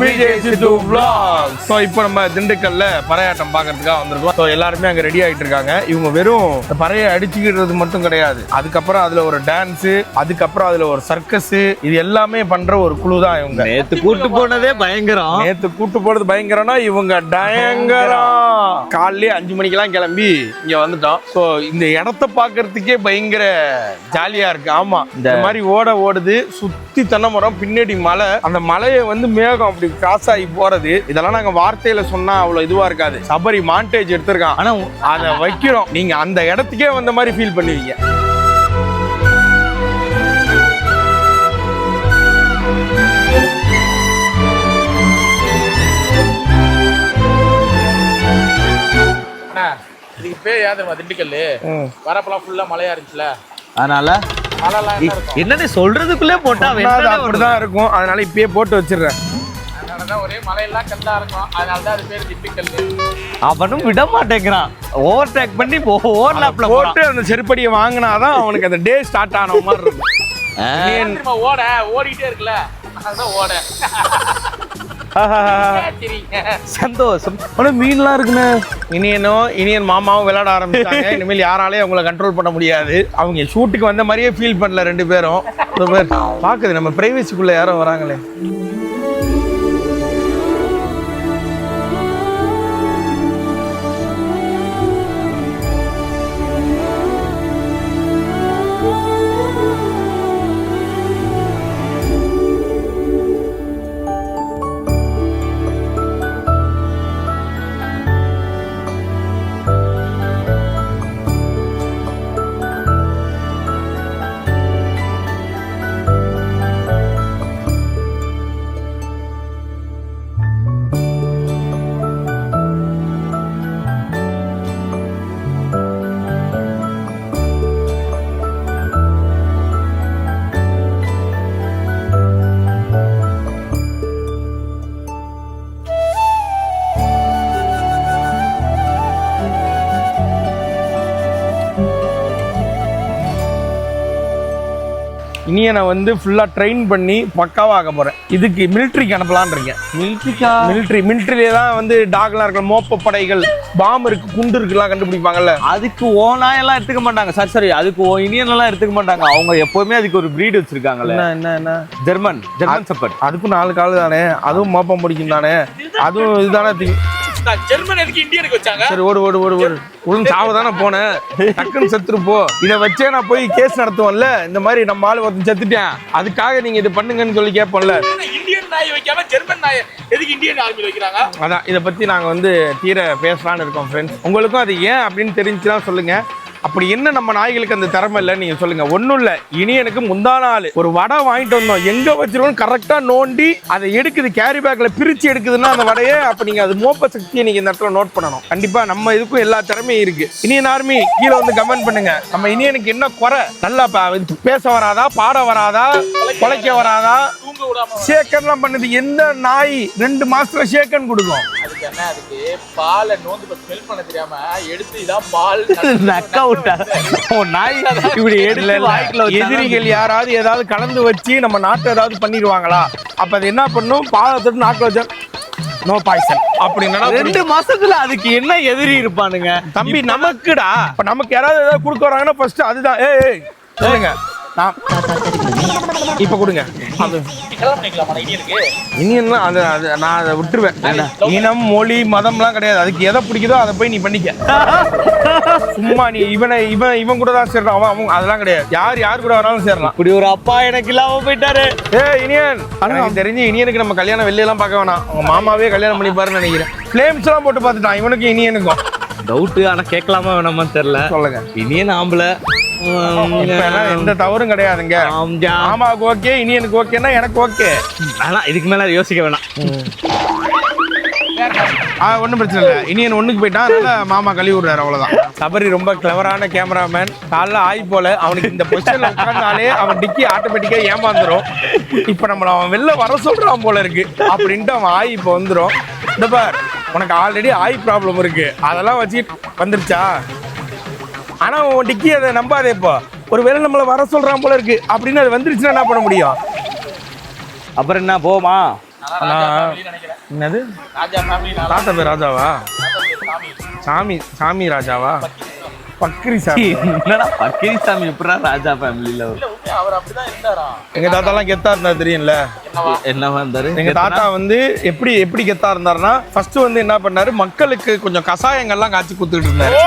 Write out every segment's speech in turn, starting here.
விஜய் சித்து vlogs. So இப்போ நம்ம திண்டுக்கல்ல பறையாட்டம் பார்க்கறதுக்காக வந்திருக்கோம். ஸோ எல்லாருமே அங்கே ரெடி ஆகிட்டு இருக்காங்க. இவங்க வெறும் பறையை அடிச்சுக்கிறது மட்டும் கிடையாது, அதுக்கப்புறம் அதில் ஒரு டான்ஸு, அதுக்கப்புறம் அதில் ஒரு சர்க்கஸ், இது எல்லாமே பண்ற ஒரு குழு தான் இவங்க. நேத்து கூட்டு போனதே பயங்கரம். நேத்து கூட்டு போனது பயங்கரம்னா இவங்க பயங்கரம். காலையிலே 5 மணிக்கெல்லாம் கிளம்பி இங்க வந்துட்டோம். ஸோ இந்த இடத்த பார்க்கறதுக்கே பயங்கர ஜாலியா இருக்கு. ஆமா, இந்த மாதிரி ஓடுது, சுத்தி தென்னை மரம், பின்னாடி மலை, அந்த மலையை வந்து மேகம் அப்படி கிராஸ் ஆகி போறது. இதெல்லாம் நாங்க வார்த்தையில சொன்னா அவ்வளவு இதுவா இருக்காது. சபரி மாண்டேஜ் எடுத்திருக்கான், ஆனா அதை வைக்கிறோம், நீங்க அந்த இடத்துக்கே வந்த மாதிரி ஃபீல் பண்ணுவீங்க. இதுக்கு பேர் யாரு திண்டுக்கல்லு? வரப்பெல்லாம் ஃபுல்லா மழையா இருந்துச்சுல, அதனால என்னன்னு சொல்றதுக்குள்ளே போட்டா அப்படிதான் இருக்கும். அதனால இப்பயே போட்டு வச்சிடுறேன். அதனாலதான் ஒரே மழையெல்லாம் கல்லா இருக்கும், அதனாலதான் அது பேர் திண்டுக்கல்லு. அவனும் விட மாட்டேங்கிறான், ஓவர் டேக் பண்ணி ஓவர்லாப்ல போட்டு அந்த செருப்படியை வாங்கினாதான் அவனுக்கு அந்த டே ஸ்டார்ட் ஆன மாதிரி இருக்கும். ஓடிட்டே இருக்குல்ல, அதான் ஓட. சந்தோஷம். மீன்லாம் இருக்குன்னு இனியன் மாமாவும் விளையாட ஆரம்பிச்சாங்க. இனிமேல் யாராலையும் அவங்கள கண்ட்ரோல் பண்ண முடியாது. அவங்க ஷூட்டுக்கு வந்த மாதிரியே ஃபீல் பண்ணல ரெண்டு பேரும். பாக்குது நம்ம பிரைவசிக்குள்ள யாரும் வராங்களே. இனியனை வந்து ஃபுல்லா ட்ரெயின் பண்ணி பக்காவாக போறேன். இதுக்கு மிலிட்ரிக்கு அனுப்பலான் இருக்கேன். மிலிட்ரியிலே தான் வந்து டாக்லாம் இருக்கலாம், மோப்ப படைகள், பாம் இருக்கு, குண்டு இருக்குலாம் கண்டுபிடிப்பாங்கல்ல. அதுக்கு ஓனாயெல்லாம் எடுத்துக்க மாட்டாங்க. சரி அதுக்கு இனியன் எல்லாம் எடுத்துக்க மாட்டாங்க. அவங்க எப்பவுமே அதுக்கு ஒரு பிரீட் வச்சிருக்காங்கல்ல. என்ன ஜெர்மன் ஷெப்பர்ட். அதுக்கும் 4 கால் தானே, அதுவும் மோப்பம் பிடிக்கும் தானே, அதுவும் இதுதானே. ஜெர்மன் எதுக்கு இந்தியனுக்கு வச்சாங்க? சரி ஓடு உடனே சாவதானே போனேன், டக்குன்னு செத்துரு போ. இதை வச்சே நான் போய் கேஸ் நடத்துவோம்ல. இந்த மாதிரி நம்ம ஆளு ஒருத்தன் செத்துட்டேன், அதுக்காக நீங்க இது பண்ணுங்கன்னு சொல்லி கேட்போம்ல. இந்தியன் நாய் வைக்காம ஜெர்மன் நாய் எதுக்கு இந்தியன் ஆர்மி வைக்கிறாங்க? அதான் இதை பத்தி நாங்க வந்து தீர பேசலான்னு இருக்கோம் ஃப்ரெண்ட்ஸ். உங்களுக்கும் அது ஏன் அப்படின்னு தெரிஞ்சுன்னா சொல்லுங்க. அப்படி என்ன நம்ம நாய்களுக்கு அந்த திறமை இல்லைன்னு நீங்க சொல்லுங்க. ஒன்றும் இல்லை, இனியனுக்கு முந்தான நாள் ஒரு வடை வாங்கிட்டு வந்தோம். எங்க வச்சிருவோம் கரெக்டா நோண்டி அதை எடுக்குது, கேரி பேக்ல பிரிச்சு எடுக்குதுன்னா அந்த வடையே. அப்ப நீங்க அது மோப்ப சக்தியை நீங்க இந்த இடத்துல நோட் பண்ணணும். கண்டிப்பா நம்ம இதுக்கும் எல்லா திறமையும் இருக்கு. இனியன் ஆர்மி கீழே வந்து கமெண்ட் பண்ணுங்க. நம்ம இனியனுக்கு என்ன குறை? நல்லா பேச வராதா, பாட வராதா, குலைக்க வராதா, ஷேக்கன்லாம் பண்ணுது. எந்த நாய் 2 மாசத்துல ஷேக்கன் கொடுக்கும்? அதுக்கு பாலை நோந்து ஸ்மெல் பண்ண தெரியாம எடுத்து இதான் பால் எதிரிகள் யாராவது ஏதாவது கலந்து வச்சு நம்ம நாட்டை ஏதாவது பண்ணிடுவாங்களா? அப்ப அது என்ன பண்ணும்? பாதத்தோடு நாக்கில் வச்சா நோ பாய்சன் அப்படின்னா 2 மாசத்துல அதுக்கு என்ன எதிரி இருப்பானுங்க தம்பி? நமக்குடா. இப்ப நமக்கு யாராவது ஏதாவது கொடுக்க வராங்கன்னா ஃபர்ஸ்ட் அதுதான். ஏய் சொல்லுங்க, இப்ப கொடுங்க. இனியன்லாம் அது நான் அதை விட்டுருவேன். இனம், மொழி, மதம்லாம் கிடையாது. அதுக்கு எதை பிடிக்குதோ அதை போய் நீ பண்ணிக்க. சும்மா நீ இவன் கூட தான் சேர்றான், அவன் அதெல்லாம் கிடையாது. யார் கூட வராலும் சேரலாம். இப்படி ஒரு அப்பா எனக்கு இல்லாம போயிட்டாரு. இனியன் எனக்கு தெரிஞ்சு இனியனுக்கு நம்ம கல்யாணம் வெளியெல்லாம் பார்க்க வேணாம். அவங்க மாமாவே கல்யாணம் பண்ணி பாருன்னு நினைக்கிறேன். ஃபிளேம்ஸ் எல்லாம் போட்டு பார்த்துட்டான் இவனுக்கு இனியனுக்கும். டவுட், ஆனா கேட்கலாமா வேணாமான்னு தெரியல. சொல்லுங்க. இனியன் ஆம்பளை, எந்த தவறும் கிடையாதுங்க. மாமாவுக்கு ஓகே, இனியனுக்கு ஓகேன்னா எனக்கு ஓகே. ஆனா இதுக்கு மேல யோசிக்க வேணாம். ஒன்றும் பிரச்சனை இல்லை. இனியன் ஒண்ணுக்கு போயிட்டான், அதனால மாமா கழுவி விடுறாரு, அவ்வளவுதான். சபரி ரொம்ப கிளவரான கேமராமேன். காலைல ஆய் போல அவனுக்கு இந்த பொசிஷன்ல உட்கார்ந்தாலே அவன் டிக்கி ஆட்டோமேட்டிக்கா ஏமாந்துரும். இப்ப நம்மள அவன் வெளில வர சொல்றான் போல இருக்கு அப்படின்ட்டு அவன் ஆய் இப்ப வந்துடும். இந்த பார், உனக்கு ஆல்ரெடி ஆய் ப்ராப்ளம் இருக்கு, அதெல்லாம் வச்சு வந்துருச்சா? ஆனா உன் டிக்கி அதை நம்பாதே. இப்போ ஒரு வேலை நம்மளை வர சொல்றான் போல இருக்கு அப்படின்னு அது வந்துருச்சுன்னா என்ன பண்ண முடியும்? அப்புறம் என்ன போமா? நினைக்கிறேன். என்னது ராஜா ஃபேமிலி தாத்தா பேர் ராஜாவா? சாமி சாமி ராஜாவா? பக்ரி சாமி. என்னடா பக்கிரிசாமி எப்படா ராஜா ஃபேமிலில அவர் அப்படிதான் இருந்தாரா? எங்க தாத்தா எல்லாம் கெத்தா இருந்தா தெரியும்ல. என்னவா இருந்தாரு? எங்க தாத்தா வந்து எப்படி கெத்தா இருந்தாருன்னா ஃபர்ஸ்ட் வந்து என்ன பண்ணாரு, மக்களுக்கு கொஞ்சம் கசாயங்கள்லாம் காய்ச்சி குத்துக்கிட்டு இருந்தாரு.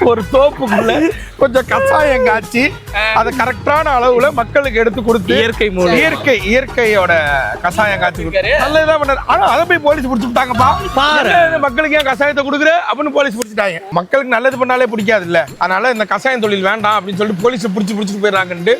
ஒரு தோப்புக்குள்ள கொஞ்சம் கசாயம் காய்ச்சி அதை கரெக்டான அளவுல மக்களுக்கு எடுத்து கொடுத்து இயற்கையோட கசாயம் காய்ச்சி கொடுத்தாரு. நல்லதான் பண்ணாரு. ஆனா அதை போய் போலீஸ் பிடிச்சு விட்டாங்கப்பா. மக்களுக்கு ஏன் கசாயத்தை கொடுக்குற அப்படின்னு போலீஸ் பிடிச்சிட்டாங்க. மக்களுக்கு நல்லது பண்ணாலே பிடிக்காது இல்ல, அதனால இந்த கசாயம் தொழில் வேண்டாம் அப்படின்னு சொல்லிட்டு போலீஸ் பிடிச்சிட்டு போயிடறாங்கன்ட்டு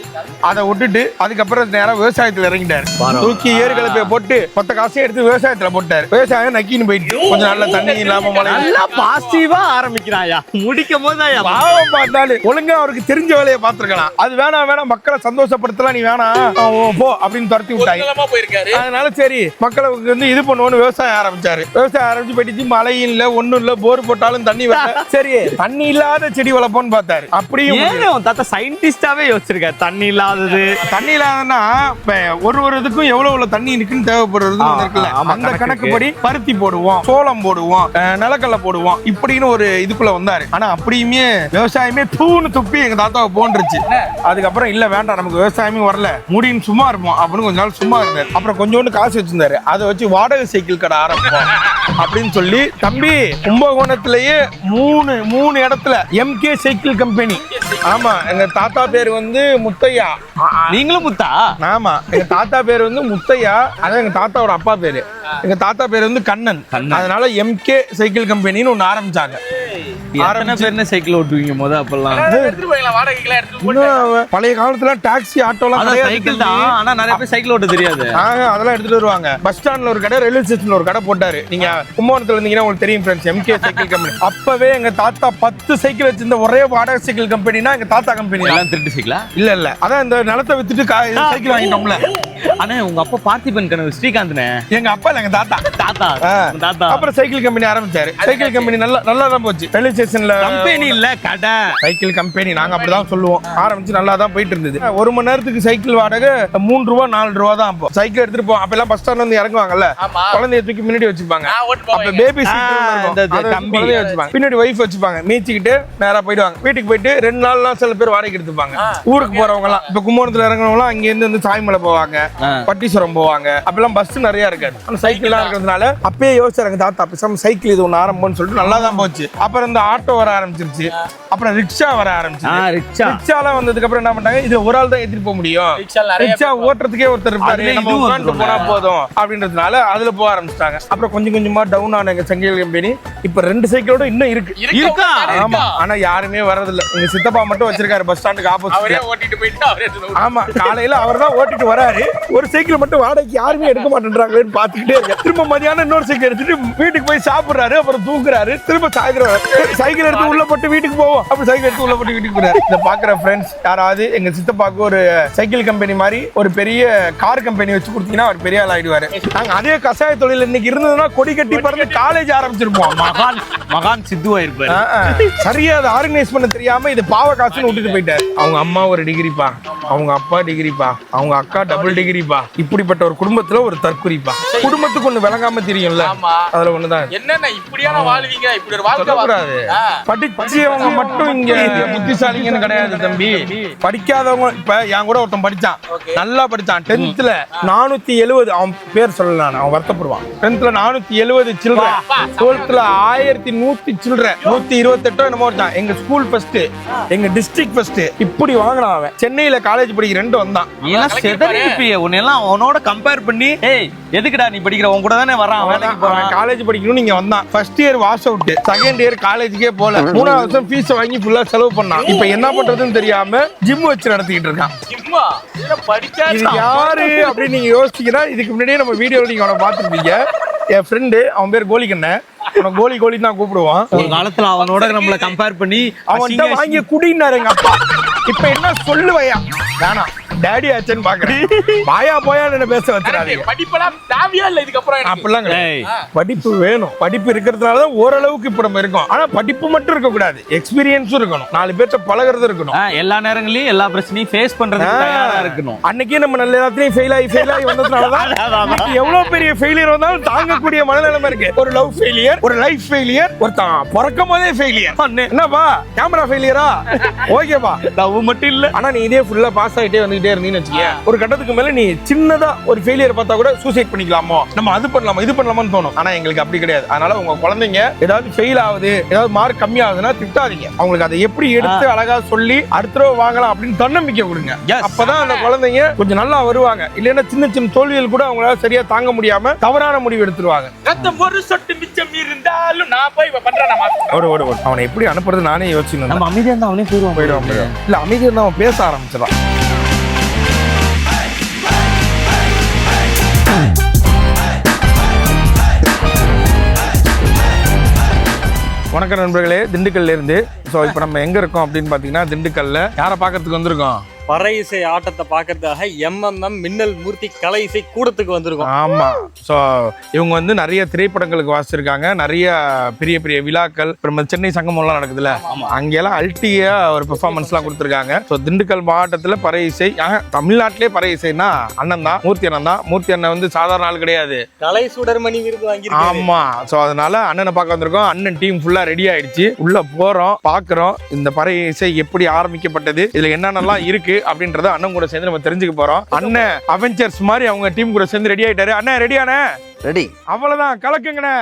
அதை விட்டுட்டு அதுக்கப்புறம் நேரம் விவசாயத்துல இறங்கிட்டாரு. தூக்கி ஏறுகளை போட்டு மொத்த காசையும் எடுத்து விவசாயத்துல போட்டாரு. விவசாயம் நக்கின்னு போயிட்டு கொஞ்சம் நல்ல தண்ணி இல்லாம நல்லா பாசிட்டிவா ஆரம்பிக்கிறாயா, முடிக்கும் போது பாவம் பார்த்தாலே ஒழுங்கா அவருக்கு தெரிஞ்ச வேலையை பார்த்திருக்கலாம். அது வேணாம் மக்களை சந்தோஷப்படுத்தலாம், நீ வேணாம் போ அப்படின்னு துரத்தி விட்டாங்க. போயிருக்காரு. அதனால சரி மக்களுக்கு வந்து இது பண்ணுவோன்னு விவசாயம் ஆரம்பிச்சாரு. விவசாயம் ஆரம்பிச்சு போயிட்டு மழையும் இல்ல ஒண்ணும் இல்ல, போர் போட்டாலும் தண்ணி வரல. சரி தண்ணி இல்லாத செடி வளர்ப்போம்னு பார்த்தாரு. அப்படியும் தாத்தா சயின்டிஸ்டாவே யோசிச்சிருக்காரு. தண்ணி இல்லாதன்னா ஒரு இதுக்கும் எவ்வளவு தண்ணி இருக்குன்னு தேவைப்படுறது இருக்குல்ல, அந்த கணக்குப்படி பருத்தி போடுவோம், சோளம் போடுவோம், நிலக்கடலை போடுவோம் இப்படின்னு ஒரு இதுக்குள்ள வந்தாரு. ஆனா அப்படியுமே விவசாயமே தூணு துப்பி எங்க தாத்தாவை போன்றுச்சு. அதுக்கப்புறம் இல்ல வேண்டாம் நமக்கு விவசாயமே வரல, முடியும் சும்மா இருப்போம் அப்படின்னு கொஞ்ச நாள் சும்மா இருந்தாரு. அப்புறம் கொஞ்சோண்டு காசு வச்சிருந்தாரு, அதை வச்சு வாடகை சைக்கிள் கடை ஆரம்பிப்போம் அப்படின்னு சொல்லி தம்பி கும்பகோணத்திலேயே மூணு இடத்துல எம்கே சைக்கிள் கம்பெனி. ஆமா எங்க தாத்தா பேர் வந்து முத்தையா. நீங்களும் முத்தா? ஆமா எங்க தாத்தா பேர் வந்து முத்தையா, அதான் எங்க தாத்தாவோட அப்பா பேரு. எங்க தாத்தா பேர் வந்து கண்ணன். அதனால எம்கே சைக்கிள் கம்பெனின்னு ஒண்ணு ஆரம்பிச்சாங்க. சைக்கிள் ஓட்டுவீங்க முத அப்பெல்லாம்? பழைய காலத்துல டாக்ஸி ஆட்டோலாம் சைக்கிள் தான், ஆனா நிறைய பேர் சைக்கிள் ஓட்ட தெரியாது. அதெல்லாம் எடுத்துட்டு வருவாங்க. பஸ் ஸ்டாண்ட்ல ஒரு கடை, ரயில்வே ஸ்டேஷன்ல ஒரு கடை போட்டாரு. நீங்க கும்பகோணத்துல இருந்தீங்கன்னா உங்களுக்கு தெரியும் ஃப்ரெண்ட்ஸ், எம்கே சைக்கிள் கம்பெனி. அப்பவே எங்க தாத்தா 10 சைக்கிள் வச்சிருந்த ஒரே வாடகை சைக்கிள் கம்பெனினா எங்க தாத்தா கம்பெனி. எல்லாம் திருட்டு சைக்கிளா? இல்ல அதான் இந்த நிலத்தை வித்துட்டு சைக்கிள் வாங்கிட்டோம்ல. ஆனா உங்க அப்பா பார்த்திபன் கனவு ஸ்ரீகாந்த்னே. எங்க அப்பா இல்ல எங்க தாத்தா. தாத்தா அப்புறம் சைக்கிள் கம்பெனி ஆரம்பிச்சாரு. சைக்கிள் கம்பெனி நல்லா தான் போச்சு. ரயில்வே ஸ்டேஷன்ல கம்பெனி இல்ல கடை, சைக்கிள் கம்பெனி நாங்க அப்படிதான் சொல்லுவோம். ஆரம்பிச்சு நல்லா தான் போயிட்டு இருந்தது. 1 மணி நேரத்துக்கு சைக்கிள் வாடகை 3 ரூபா 4 ரூபா தான். அப்போ சைக்கிள் எடுத்துட்டு போவோம். அப்ப எல்லாம் பஸ் ஸ்டாண்ட்ல வந்து இறங்குவாங்கல்ல, குழந்தைய தூக்கி முன்னாடி வச்சுப்பாங்க. அப்ப பேபி குழந்தைய வச்சுப்பாங்க, பின்னாடி வைஃப் வச்சுப்பாங்க. மீச்சிக்கிட்டு நேரா போயிடுவாங்க. வீட்டுக்கு போயிட்டு 2 நாள்லாம் சில பேர் வாடகைக்கு எடுத்துப்பாங்க. ஊருக்கு போறவங்க எல்லாம் இப்ப கும்பகோணத்துல இறங்குறவங்க எல்லாம் இங்க இருந்து சாய்மலை போவாங்க, பட்டீஸ்வரம் போவாங்க. அப்பெல்லாம் பஸ் நிறைய இருக்காது, ஆனா சைக்கிள் எல்லாம் இருக்கிறதுனால அப்பயே யோசிச்சாங்க தாத்தா பேசாம சைக்கிள் இது ஒண்ணு ஆரம்பம்னு சொல்லிட்டு நல்லா தான் போச்சு. அப்புறம் இந்த ஆட்டோ வர ஆரம்பிச்சிருச்சு, அப்புறம் ரிக்ஷா வர ஆரம்பிச்சு. ரிக்ஷால வந்ததுக்கு அப்புறம் என்ன பண்ணாங்க, இது ஒரு ஆள் தான் ஏத்திட்டு போக முடியும், ரிக்ஷா ஓட்டுறதுக்கே ஒருத்தர் இருப்பாரு, நம்ம உட்கார்ந்து போனா போதும் அப்படின்றதுனால அதுல போக ஆரம்பிச்சிட்டாங்க. அப்புறம் கொஞ்சமா டவுன் ஆன எங்க சைக்கிள் கம்பெனி இப்ப 2 சைக்கிளோட இன்னும் இருக்கா. ஆமா ஆனா யாருமே வரதில்ல. எங்க சித்தப்பா மட்டும் வச்சிருக்காரு பஸ் ஸ்டாண்டுக்கு ஆப்போசிட். ஓட்டிட்டு போயிட்டு ஆமா காலையில அவர் தான் ஓட்டிட்டு வராரு. ஒரு சைக்கிள் மட்டும் வாடகைக்கு யாருமே எடுக்க மாட்டேன்றாங்களேன்னு பாத்துக்கிட்டே இருக்கேன். திரும்ப மதியானம் இன்னொரு சைக்கிள் எடுத்துட்டு வீட்டுக்கு போய் சாப்பிடுறாரு, அப்புறம் தூங்குறாரு, திரும்ப சைக்கிள் எடுத்து உள்ள போட்டு வீட்டுக்கு போவோம், அப்படி சைக்கிள் எடுத்து உள்ள போட்டு வீட்டுக்கு போறாரு. இத பாக்குற ஃப்ரெண்ட்ஸ் யாராவது எங்க சித்தப்பாக்கு ஒரு சைக்கிள் கம்பெனி மாதிரி ஒரு பெரிய கார் கம்பெனி வச்சு கொடுத்தீங்கன்னா அவர் பெரிய ஆள் ஆயிடுவாரு. நாங்க அதே கசாய தொழில் இன்னைக்கு இருந்ததுன்னா கொடி கட்டி பறந்து காலேஜ் ஆரம்பிச்சிருப்போம். மகான் சித்துவா இருப்பாரு. சரியா அதை ஆர்கனைஸ் பண்ண தெரியாம இது பாவ காசுன்னு விட்டுட்டு போயிட்டாரு. அவங்க அம்மா ஒரு டிகிரிப்பா, அவங்க அப்பா டிகிரிப்பா, அவங்க அக்கா டபுள் டிகிரிப்பா. இப்படிப்பட்ட ஒரு குடும்பத்துல ஒரு தற்குறிப்பா. குடும்பத்துக்கு ஒண்ணு விளங்காம தெரியும்ல, அதுல ஒண்ணுதான். என்னன்னா இப்படியான வாழ்வீங்க, இப்படி ஒரு வாழ்க்கை கூடாது. படிச்சவங்க மட்டும் இங்க புத்திசாலிங்கன்னு கிடையாது தம்பி. படிக்காதவங்க இப்ப என் கூட ஒருத்தன் படிச்சான், நல்லா படிச்சான். 10th 470, அவன் பேர் சொல்லலாம், அவன் வருத்தப்படுவான். 10th 470 சில்ட்ர, 12th 1100 சில்ட்ர, 128 என்னமோ இருக்கான். எங்க ஸ்கூல் ஃபர்ஸ்ட், எங்க டிஸ்ட்ரிக்ட் ஃபர்ஸ்ட், இப்படி வாங்கினான் அவன். சென்னையில காலேஜ் படிக்கிற 2 வந்தான். உன்னெல்லாம் அவனோட கம்பேர் பண்ணி எதுக்குடா நீ படிக்கிற, உன் கூட தானே வரான், வேலைக்கு போறான், காலேஜ் படிக்கணும் நீங்க வந்தான். First year wash out, second year காலேஜுக்கே போல, 3வது வருஷம் ஃபீஸ் வாங்கி ஃபுல்லா செலவு பண்ணான். இப்ப என்ன பண்றதுன்னு தெரியாம ஜிம் வச்சு நடத்திட்டு இருக்கான். இது யாரு அப்படின்னு நீங்க யோசிச்சீங்கன்னா இதுக்கு முன்னாடியே நம்ம வீடியோல நீங்க அவனை பாத்துருப்பீங்க. என் ஃப்ரெண்டு, அவன் பேர் கோலிக்கண்ணன். அவன் கோலி தான் கூப்பிடுவான். ஒரு காலத்துல அவனோட நம்மள கம்பேர் பண்ணி அவன்கிட்ட வாங்கி குடினாரு எங்க அப்பா. இப்ப என்ன சொல்லுவையா, வேணாம் டாடி ஆச்சேன்னு பாக்குறேன். பாயா போயான்னு என்ன பேச வச்சுறாதீங்க. படிப்பெல்லாம் தேவையா இல்ல இதுக்கப்புறம் எனக்கு. அப்படிலாம் கிடையாது. படிப்பு வேணும். படிப்பு இருக்கிறதுனாலதான் ஓரளவுக்கு இப்ப நம்ம இருக்கோம். ஆனா படிப்பு மட்டும் இருக்க கூடாது, எக்ஸ்பீரியன்ஸும் இருக்கணும், 4 பேர்த்த பழகிறது இருக்கணும். எல்லா நேரங்களையும் எல்லா பிரச்சனையும் ஃபேஸ் பண்றதுக்கு தயாரா இருக்கணும். அன்னைக்கே நம்ம நல்ல எல்லாத்தையும் ஃபெயில் ஆகி வந்ததுனாலதான் எவ்வளவு பெரிய ஃபெயிலியர் வந்தாலும் தாங்கக்கூடிய மனநிலைமை இருக்கு. ஒரு லவ் ஃபெயிலியர், ஒரு லைஃப் ஃபெயிலியர், ஒருத்தன் பிறக்கும் போதே ஃபெயிலியர். என்னப்பா கேமரா ஃபெயிலியரா? ஓகேப்பா, லவ் மட்டும் இல்ல. ஆனா நீ இதே ஃபுல்லா பாஸ் ஆகிட்டே வந்துகிட்டே இருந்தீங்கன்னு வச்சுக்கேன், ஒரு கட்டத்துக்கு மேல நீ சின்னதா ஒரு ஃபெயிலியர் பார்த்தா கூட சூசைட் பண்ணிக்கலாமோ, நம்ம அது பண்ணலாமா இது பண்ணலாமான்னு தோணும். ஆனா எங்களுக்கு அப்படி கிடையாது. அதனால உங்க குழந்தைங்க ஏதாவது ஃபெயில் ஆகுது, ஏதாவது மார்க் கம்மி ஆகுதுன்னா திட்டாதீங்க. அவங்களுக்கு அதை எப்படி எடுத்து அழகா சொல்லி அடுத்த தடவை வாங்கலாம் அப்படின்னு தன்னம்பிக்கை கொடுங்க. அப்பதான் அந்த குழந்தைங்க கொஞ்சம் நல்லா வருவாங்க. இல்லைன்னா சின்ன சின்ன தோல்விகள் கூட அவங்களால சரியா தாங்க முடியாம தவறான முடிவு எடுத்துருவாங்க. ரத்தம் ஒரு சொட்டு மிச்சம் இருந்தாலும் நான் போய் பண்றேன். அவனை எப்படி அனுப்புறது நானே யோசிச்சு. நம்ம அமைதியா இருந்தா அவனே போயிடுவான். இல்ல அமைதியா இருந்தா அவன் பேச ஆரம்பிச்சிடான். வணக்கம் நண்பர்களே, திண்டுக்கல்ல இருந்து. ஸோ இப்போ நம்ம எங்க இருக்கோம் அப்படின்னு பாத்தீங்கன்னா, திண்டுக்கல்ல யாரை பார்க்கறதுக்கு வந்திருக்கோம்? பறை இசை ஆட்டத்தை பார்க்கறதுக்காக எம்எம்எம் மின்னல் மூர்த்தி கலை இசை கூடத்துக்கு வந்திருக்கோம். ஆமா. ஸோ இவங்க வந்து நிறைய திரைப்படங்களுக்கு வாசிச்சிருக்காங்க, நிறைய பெரிய பெரிய விழாக்கள், நம்ம சென்னை சங்கமம்லாம் நடக்குதுல்ல, அங்கெல்லாம் அல்டியா ஒரு பெர்ஃபார்மன்ஸ்லாம் கொடுத்துருக்காங்க. ஸோ திண்டுக்கல் மாவட்டத்தில் பறை இசை, தமிழ்நாட்டிலே பறை இசைன்னா அண்ணன் தான், மூர்த்தி அண்ணன் தான். மூர்த்தி அண்ணன் வந்து சாதாரண ஆள் கிடையாது, கலை சுடர்மணி விருது வாங்கியிருக்காரு. ஆமா. ஸோ அதனால அண்ணனை பார்க்க வந்திருக்கோம். அண்ணன் டீம் ஃபுல்லா ரெடி ஆயிடுச்சு. உள்ள போறோம், பாக்குறோம் இந்த பறை இசை எப்படி ஆரம்பிக்கப்பட்டது, இதுல என்னென்னலாம் இருக்கு அப்படின்றத அண்ணன் கூட சேர்ந்து நம்ம தெரிஞ்சுக்க போறோம். அண்ணன் அவெஞ்சர்ஸ் மாதிரி அவங்க டீம் கூட சேர்ந்து ரெடி ஆயிட்டாரு. அண்ணன் ரெடியானே? ரெடி. அவ்வளவுதான், கலக்குங்கண்ணே.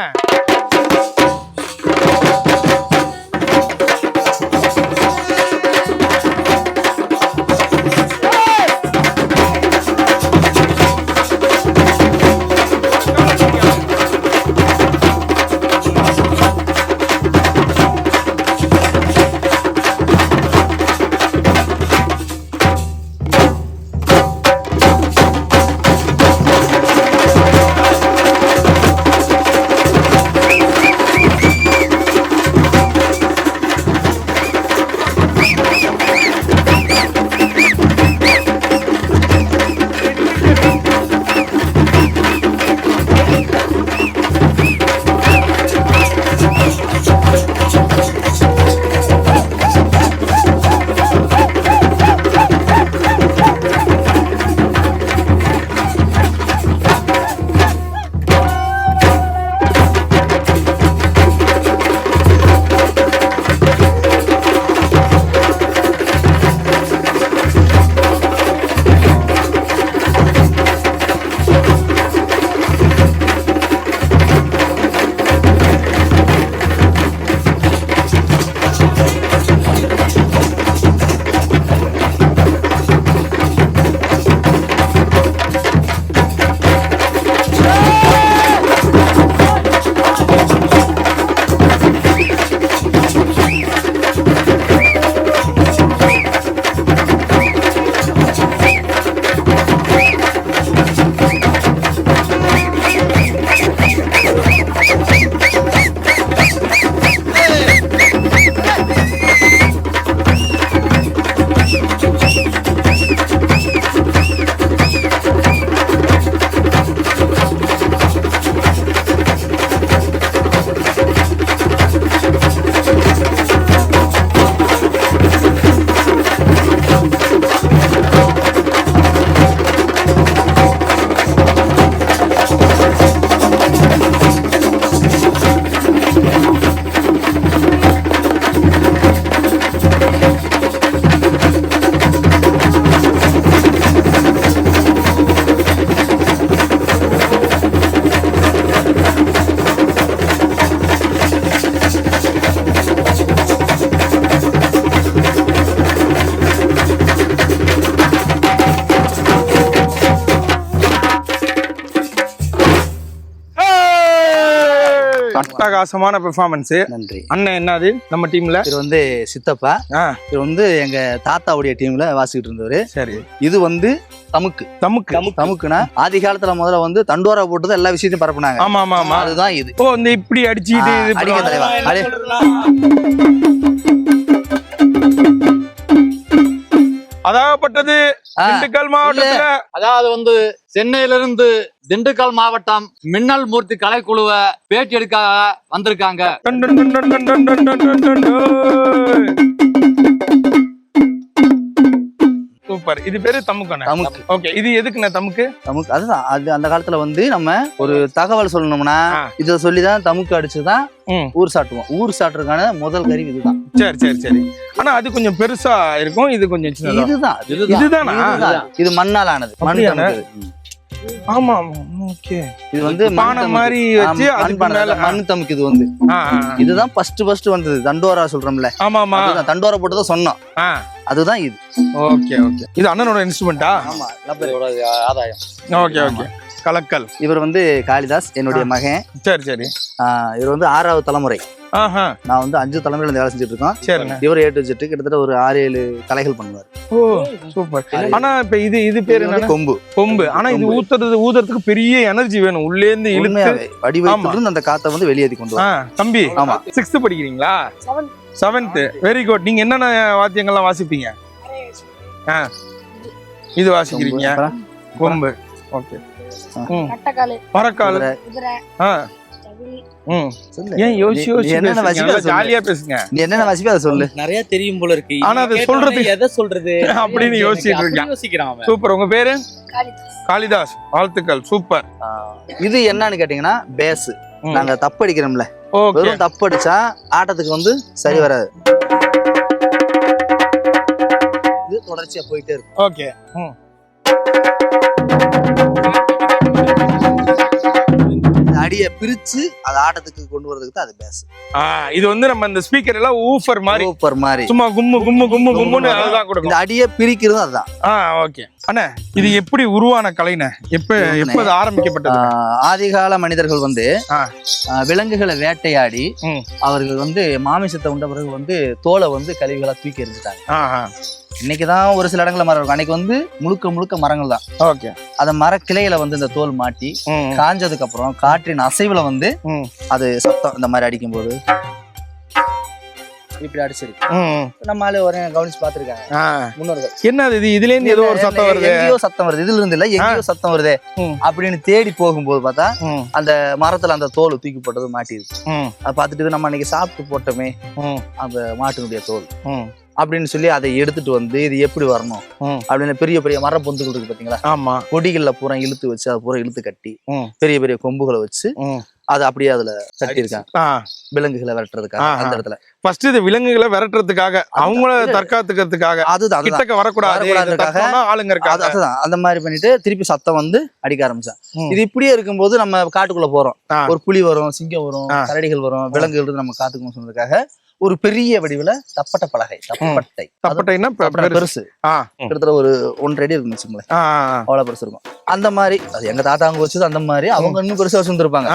அட்டகாசமான பெர்ஃபார்மன்ஸ். நன்றி. அண்ணன் என்னது நம்ம டீம்ல? இது வந்து சித்தப்பா. இது வந்து எங்க தாத்தாவுடைய டீம்ல வாசிக்கிட்டு இருந்தவரு. சரி. இது வந்து தமுக்கு. தமுக்குனா ஆதி காலத்துல முதல்ல வந்து தண்டோரா போட்டு எல்லா விஷயத்தையும் பரப்புனாங்க. ஆமா ஆமா ஆமா, அதுதான் இது. ஓ, இந்த இப்படி அடிச்சிட்டு அடிக்க தலைவா. அதாகப்பட்டது திண்டுக்கல் மாவட்டத்துல அதாவது வந்து சென்னையிலிருந்து திண்டுக்கல் மாவட்டம் மின்னல் மூர்த்தி கலைக்குழுவை பேட்டி எடுக்க வந்திருக்காங்க. Done done done done done done done done done done. Super. இது பேரு தமுக்கண்ணே. தமுக்கு. ஓகே, இது எதுக்குண்ணே தமுக்கு? தமுக்கு அதுதான். அது அந்த காலத்துல வந்து நம்ம ஒரு தகவல் சொல்லணும்னா இத சொல்லிதான் தமுக்கு அடிச்சுதான் ஊர் சாட்டுவோம். ஊர் சாட்டுறதுக்கான முதல் கருவி இதுதான். சரி சரி சரி. ஆனா அது கொஞ்சம் பெருசா இருக்கும், இது கொஞ்சம் சின்னதா. இதுதான். இதுதானா? இது மண்ணால் ஆனது. மண் தமுக்கு. ஆமா ஆமா. ஓகே. இது வந்து பானை மாதிரி வச்சு அதுக்கு மேல மண் தமுக்கு. இது வந்து இதுதான் ஃபர்ஸ்ட் வந்தது. தண்டோரா சொல்றோம்ல. ஆமா ஆமா. தண்டோரா போட்டுதான் சொன்னோம். அதுதான் இது. Okay okay. இது அண்ணனோட இன்ஸ்ட்ருமெண்டா? ஆமா, லப்பரோட ஆதாயம். Okay okay. கலக்கல். இவர் வந்து காளிதாஸ், என்னுடைய மகன். சரி சரி. இவர் வந்து 6வது தலைமுறை. நான் வந்து 5 தலைமுறையில இருந்து வேலை செஞ்சுட்டு இருக்கோம். சரிங்க. இவர் A to Z கிட்டத்தட்ட ஒரு 6-7 கலைகள் பண்ணுவார். ஓ சூப்பர். ஆனா இப்ப இது பேரு என்ன? கொம்பு. கொம்பு. ஆனா இது ஊதுறதுக்கு பெரிய எனர்ஜி வேணும். உள்ளே இருந்து இழுத்து வடிவத்துல அந்த காத்தை வந்து வெளியேத்தி கொண்டு வரும். தம்பி, ஆமா. 6th படிக்கிறீங்களா? 7th. Very good. நீங்க என்னென்ன வாத்தியங்கள்லாம் வாசிப்பீங்க? இது வாசிக்கிறீங்க. கொம்பு. ஓகே. மரக்கால். ஏன் யோசிச்சு ஜாலியா பேசுங்க. நீ என்னென்ன வாசிப்பா அதை சொல்லு. நிறைய தெரியும் போல இருக்கு. ஆனா அதை சொல்றதுக்கு எதை சொல்றது அப்படின்னு யோசிச்சுட்டு யோசிக்கிறான். சூப்பர். உங்க பேரு? காளிதாஸ். வாழ்த்துக்கள். சூப்பர். இது என்னன்னு கேட்டீங்கன்னா பேஸ். நாங்க தப்பு அடிக்கிறோம்ல, வெறும் தப்பு அடிச்சா ஆட்டத்துக்கு வந்து சரி வராது. இது தொடர்ச்சியா போயிட்டே இருக்கும். ஓகே. அடியை பிரிச்சு அது ஆட்டத்துக்கு கொண்டு வரதுக்கு தான் அது பேஸ். இது வந்து நம்ம இந்த ஸ்பீக்கர் எல்லாம் ஊஃபர் மாதிரி சும்மா கும்மு கும்மு கும்மு கும்முன்னு அதுதான் கொடுக்கும். இந்த அடியை பிரிக்கிறது அதுதான். ஓகே அண்ணா, இது எப்படி உருவான கலைண்ணே? எப்ப அது ஆரம்பிக்கப்பட்டது? ஆதிகால மனிதர்கள் வந்து விலங்குகளை வேட்டையாடி அவர்கள் வந்து மாமிசத்தை உண்ட பிறகு வந்து தோலை வந்து கழிவுகளா தூக்கி எறிஞ்சிட்டாங்க. இன்னைக்குதான் ஒரு சில இடங்கள்ல மரம் இருக்கும். அன்னைக்கு வந்து முழுக்க மரங்கள் தான். ஓகே. அத மரக்கிளையில வந்து இந்த தோல் மாட்டி காஞ்சதுக்கு அப்புறம் காற்றின் அசைவுல வந்து அது சத்தம் இந்த மாதிரி அடிக்கும் போது இப்படி அடிச்சிருக்கு. நம்ம ஆளு ஒரு கவனிச்சு பாத்துருக்காங்க முன்னோர்கள். என்ன இது? இதுல இருந்து ஏதோ ஒரு சத்தம் வருது, எங்கேயோ சத்தம் வருது, இதுல இருந்து இல்ல எங்கேயோ சத்தம் வருது அப்படின்னு தேடி போகும்போது பார்த்தா அந்த மரத்துல அந்த தோல் தூக்கி போட்டது மாட்டிருக்கு. அதை பார்த்துட்டு நம்ம அன்னைக்கு சாப்பிட்டு போட்டோமே அந்த மாட்டினுடைய தோல் அப்படின்னு சொல்லி அதை எடுத்துட்டு வந்து இது எப்படி வரணும் அப்படின்னு பெரிய பெரிய மர பொந்துகள் இருக்கு பாத்தீங்களா? ஆமா. கொடிகள்ல பூரா இழுத்து வச்சு அது பூரா இழுத்து கட்டி பெரிய பெரிய கொம்புகளை வச்சு அது அப்படியே அதுல கட்டியிருக்காங்க விலங்குகளை விரட்டுறதுக்காக. அந்த இடத்துல ஃபர்ஸ்ட் இது விலங்குகளை விரட்டுறதுக்காக, அவங்கள தற்காத்துக்கிறதுக்காக, அதுதான் கிட்டக்க வரக்கூடாது ஆளுங்க இருக்காங்க. அதுதான் அந்த மாதிரி பண்ணிட்டு திருப்பி சத்தம் வந்து அடிக்க ஆரம்பிச்சான். இது இப்படியே இருக்கும்போது நம்ம காட்டுக்குள்ள போறோம், ஒரு புலி வரும், சிங்கம் வரும், கரடிகள் வரும், விலங்குகள் இருந்து நம்ம காத்துக்கணும் சொன்னதுக்காக ஒரு பெரிய வடிவுல தப்பட்டை பலகை. தப்பட்டைன்னா பெருசு, கிட்டத்தட்ட ஒரு 1.5 அடி இருக்குன்னு வச்சுங்களேன். அவ்வளவு பெருசு இருக்கும். அந்த மாதிரி அது எங்க தாத்தா அவங்க வச்சது. அந்த மாதிரி அவங்க இன்னும் பெருசா வச்சிருந்திருப்பாங்க.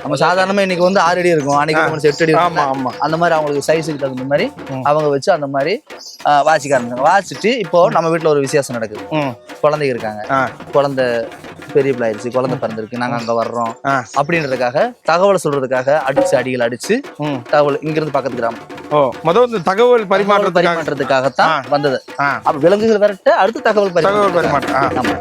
நம்ம சாதாரணமா இன்னைக்கு வந்து 6 அடி இருக்கும், அன்னைக்கு 8 அடி இருக்கும். அந்த மாதிரி அவங்களுக்கு சைஸுக்கு தகுந்த மாதிரி அவங்க வச்சு அந்த மாதிரி வாசிக்க ஆரம்பிச்சாங்க. வாசிச்சுட்டு இப்போ நம்ம வீட்டுல ஒரு விசேஷம் நடக்குது. குழந்தைங்க இருக்காங்க, குழந்தை பெரிய பிள்ளையாயிருச்சு, குழந்தை பிறந்திருக்கு, நாங்க அங்க வர்றோம் அப்படின்றதுக்காக தகவல் சொல்றதுக்காக அடிகள் அடிச்சு தகவல் இங்கிருந்து பக்கத்து கிராமம் தகவல் பரிமாற்றத்துக்காகத்தான் வந்தது. அப்ப விலங்குகள் விரட்ட அடுத்து தகவல் பரிமாற்றம்.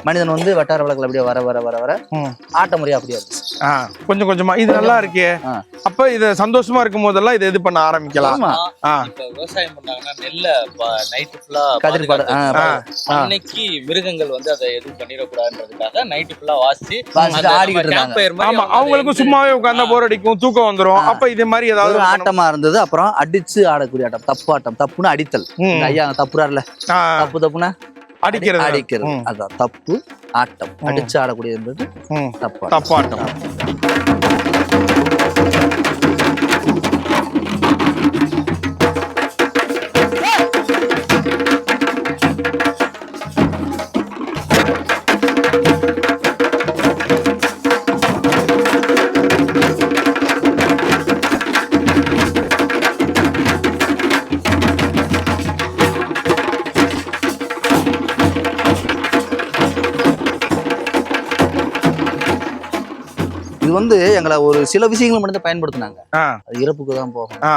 மனிதன் வந்து வட்டார வழக்கில் அப்படியே வர வர வர வர ஆட்ட முறையா அப்படியே இருந்துச்சு. கொஞ்சம் கொஞ்சமா இது நல்லா இருக்கே. அப்ப இது சந்தோஷமா இருக்கும் போதெல்லாம் இதை இது பண்ண ஆரம்பிக்கலாம். விவசாயம் பண்ணாங்கன்னா நெல்லை நைட்டு ஃபுல்லா கதிர்பாடு அன்னைக்கு மிருகங்கள் வந்து அதை எதுவும் பண்ணிடக்கூடாதுன்றதுக்காக நைட்டு ஃபுல்லா வாசி ஆடிக்கிட்டு இருந்தாங்க. ஆமா, அவங்களுக்கும் சும்மாவே உட்கார்ந்தா போர் அடிக்கும், தூக்கம் வந்துரும். அப்ப இதே மாதிரி ஏதாவது ஆட்டமா இருந்தது. அப்புறம் அடிச்சு ஆடக்கூடிய ஆட்டம் தப்பு ஆட்டம். தப்புன்னு அடித்தல். ஐயா தப்புறாருல, தப்பு தப்புனா அடிக்கிறது. அதான் தப்பு ஆட்டம். அடிச்சு ஆடக்கூடியது தப்பாட்டம். வந்து எங்களை ஒரு சில விஷயங்களை மட்டும் தான் பயன்படுத்தினாங்க. ஆ, அது இறப்புக்கு தான் போகும், ஆ,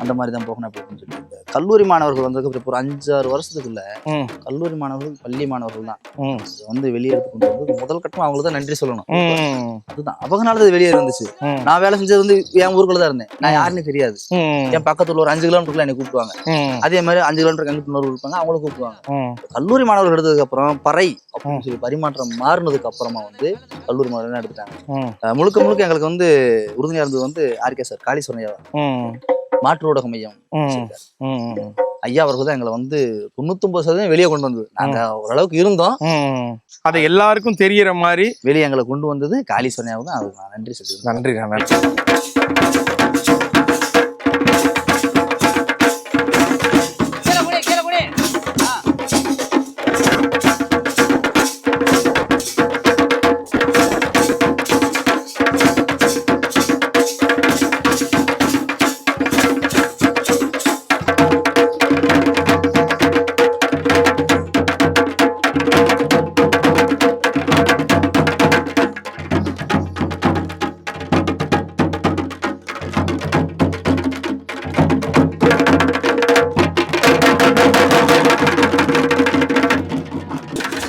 அந்த மாதிரி தான் போகணும் அப்படின்னு சொல்லி. இந்த கல்லூரி மாணவர்கள் வந்ததுக்கு அப்புறம் ஒரு 5-6 வருஷத்துக்குள்ள ம், கல்லூரி மாணவர்கள் பள்ளி மாணவர்கள் தான் ம், இது வந்து வெளியே எடுத்து கொண்டு வந்து முதல் கட்டம் அவங்களுக்கு தான் நன்றி சொல்லணும். ம், அதுதான் அவங்கனால அது வெளியே வந்துச்சு. ம், நான் வேலை செஞ்சது வந்து என் ஊருக்குள்ள தான் இருந்தேன். நான் யாருன்னு தெரியாது. ம், என் பக்கத்துல ஒரு 5 கிலோமீட்டர்ல என்னை கூப்பிடுவாங்க. ம், அதே மாதிரி 5 கிலோமீட்டர் எங்கிட்ட இன்னொரு இருப்பாங்க, அவங்களும் கூப்பிடுவாங்க. ம். கல்லூரி மாணவர்கள் எடுத்ததுக்கு அப்புறம் பறை அப்படின்னு சொல்லி பரிமாற்றம் மாறினதுக்கு அப்புறமா வந்து கல்லூரி மாணவர்கள் எடுத்துட்டாங்க. ம், முழுக்க முழுக்க எங்களுக்கு வந்து உறுதுணையா இருந்தது வந்து ஆர்கே சார், காளீஸ்வரன் ஐயா, ம், மாற்று ஊடக மையம் ம், வச்சிருக்காரு. ம், ஐயா அவர்கள் தான் எங்களை வந்து 99% வெளியே கொண்டு வந்தது. நாங்க ஓரளவுக்கு இருந்தோம், ம். அது எல்லாருக்கும் தெரியற மாதிரி. வெளியே எங்களை கொண்டு வந்தது காளீஸ்வரன் ஐயாவுக்கு தான். அதுக்கு நான் நன்றி சொல்லியிருக்கேன். நன்றி நன்றி.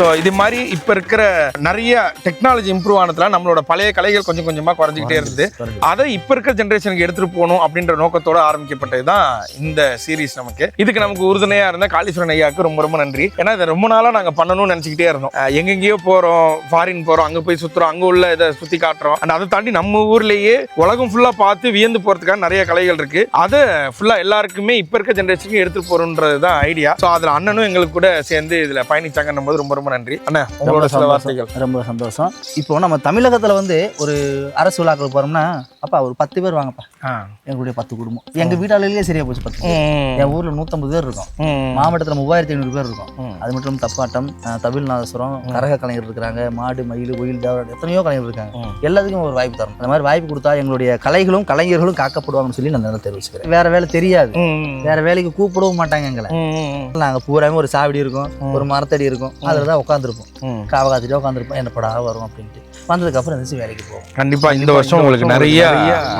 ஸோ இது மாதிரி இப்போ இருக்கிற நிறைய டெக்னாலஜி இம்ப்ரூவ் ஆனதுல நம்மளோட பழைய கலைகள் கொஞ்சம் கொஞ்சமாக குறைஞ்சிக்கிட்டே இருந்தது. அதை இப்போ இருக்கிற ஜென்ரேஷனுக்கு எடுத்துட்டு போகணும் அப்படின்ற நோக்கத்தோட ஆரம்பிக்கப்பட்டது தான் இந்த சீரீஸ். இதுக்கு நமக்கு உறுதுணையா இருந்த காளீஸ்வரன் ஐயாவுக்கு ரொம்ப ரொம்ப நன்றி. ஏன்னா இதை ரொம்ப நாளாக நாங்கள் பண்ணணும்னு நினச்சிக்கிட்டே இருந்தோம். எங்கெங்கேயோ போகிறோம், ஃபாரின் போகிறோம், அங்கே போய் சுற்றுறோம், அங்கே உள்ள இதை சுற்றி காட்டுறோம். அண்ட் அதை தாண்டி நம்ம ஊர்லேயே உலகம் ஃபுல்லாக பார்த்து வியந்து போகிறதுக்கான நிறைய கலைகள் இருக்கு. அதை ஃபுல்லாக எல்லாருக்குமே இப்போ இருக்க ஜென்ரேஷனுக்கு எடுத்துட்டு போகிறோன்றது தான் ஐடியா. ஸோ அதில் அண்ணனும் எங்களுக்கு கூட சேர்ந்து இதில் பயணிச்சாங்கன்னும் போது ரொம்ப ரொம்ப நன்றி அண்ணா. உங்களோட சில வார்த்தைகள். ரொம்ப சந்தோஷம். இப்போ நம்ம தமிழகத்துல வந்து ஒரு அரசு விழாக்கள் போறோம்னா, அப்பா ஒரு 10 பேர் வாங்கப்பா, எங்களுடைய 10 குடும்பம். எங்க வீட்டாளிலேயே சரியா போச்சு 10 பேர். என் ஊர்ல 150 பேர் இருக்கும், மாவட்டத்துல 3500 பேர் இருக்கும். அது மட்டும் தப்பாட்டம், தவில் நாதஸ்வரம், கரக கலைஞர் இருக்கிறாங்க, மாடு மயில் ஒயில் தேவராட்டம், எத்தனையோ கலைஞர் இருக்காங்க. எல்லாத்துக்கும் ஒரு வாய்ப்பு தரணும். அந்த மாதிரி வாய்ப்பு கொடுத்தா எங்களுடைய கலைகளும் கலைஞர்களும் காக்கப்படுவாங்கன்னு சொல்லி நான் தெரிவிச்சுக்கிறேன். வேற வேலை தெரியாது, வேற வேலைக்கு கூப்பிடவும் மாட்டாங்க எங்களை. நாங்க பூராமே ஒரு சாவடி இருக்கும், ஒரு மரத்தடி இருக்கும், அதுலதான் உட்காந்துருப்போம், காவகாத்திட்டே உட்காந்துருப்போம். என்ன படா வரும் அப்படின்ட்டு வந்ததுக்கு அப்புறம் எந்திரிச்சு வேலைக்கு போவோம். கண்டிப்பா இந்த வருஷம் உங்களுக்கு நிறைய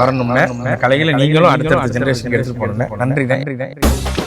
வரணும்னு கலைகளை நீங்களும் அடுத்த ஜெனரேஷனுக்கு எடுத்துட்டு போகணும். நன்றி நன்றி நன்றி.